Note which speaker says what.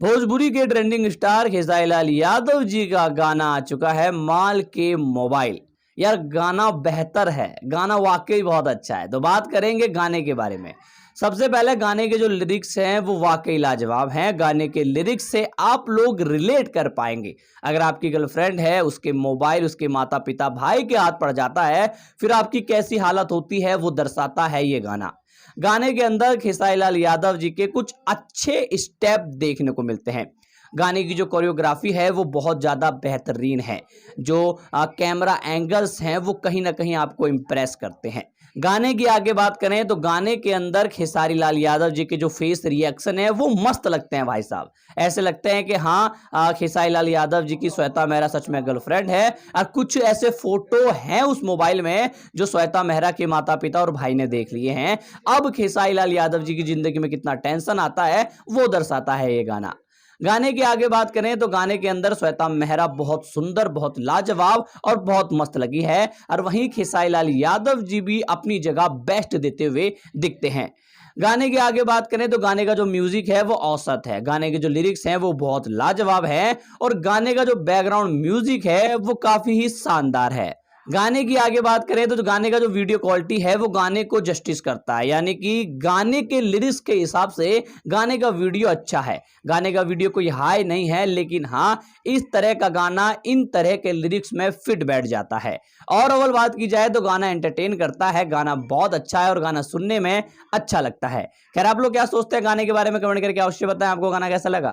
Speaker 1: भोजपुरी के trending star Khesari Lal Yadav ji का गाना आ चुका है माल के मोबाइल। यार गाना बेहतर है, गाना वाकई बहुत अच्छा है। तो बात करेंगे गाने के बारे में। सबसे पहले गाने के जो लिरिक्स हैं वो वाकई लाजवाब हैं। गाने के लिरिक्स से आप लोग रिलेट कर पाएंगे। अगर आपकी गर्लफ्रेंड है, उसके मोबाइल उसके माता पिता भाई के हाथ पड़ जाता है, फिर आपकी कैसी हालत होती है वो दर्शाता है ये गाना। गाने के अंदर खेसारी लाल यादव जी के कुछ अच्छे स्टेप देखने को मिलते हैं। गाने की जो कोरियोग्राफी है वो बहुत ज़्यादा बेहतरीन है। जो कैमरा एंगल्स हैं वो कहीं ना कहीं आपको इम्प्रेस करते हैं। गाने की आगे बात करें तो गाने के अंदर खेसारी लाल यादव जी के जो फेस रिएक्शन है वो मस्त लगते हैं भाई साहब। ऐसे लगते हैं कि हाँ, खेसारी लाल यादव जी की श्वेता मेहरा सच में गर्लफ्रेंड है। और कुछ ऐसे फोटो हैं उस मोबाइल में जो श्वेता मेहरा के माता पिता और भाई ने देख लिए हैं। अब खेसारी लाल यादव जी की जिंदगी में कितना टेंशन आता है वो दर्शाता है ये गाना। गाने की आगे बात करें तो गाने के अंदर श्वेता मेहरा बहुत सुंदर, बहुत लाजवाब और बहुत मस्त लगी है। और वहीं खेसारी लाल यादव जी भी अपनी जगह बेस्ट देते हुए दिखते हैं। गाने की आगे बात करें तो गाने का जो म्यूजिक है वो औसत है। गाने के जो लिरिक्स हैं वो बहुत लाजवाब है। और गाने का जो बैकग्राउंड म्यूजिक है वो काफी ही शानदार है। गाने की आगे बात करें तो गाने का जो वीडियो क्वालिटी है वो गाने को जस्टिस करता है। यानी कि गाने के लिरिक्स के हिसाब से गाने का वीडियो अच्छा है। गाने का वीडियो कोई हाई नहीं है, लेकिन हाँ, इस तरह का गाना इन तरह के लिरिक्स में फिट बैठ जाता है। और ओवरऑल बात की जाए तो गाना एंटरटेन करता है, गाना बहुत अच्छा है और गाना सुनने में अच्छा लगता है। खैर, आप लोग क्या सोचते हैं गाने के बारे में कमेंट करके अवश्य बताएं। आपको गाना कैसा लगा।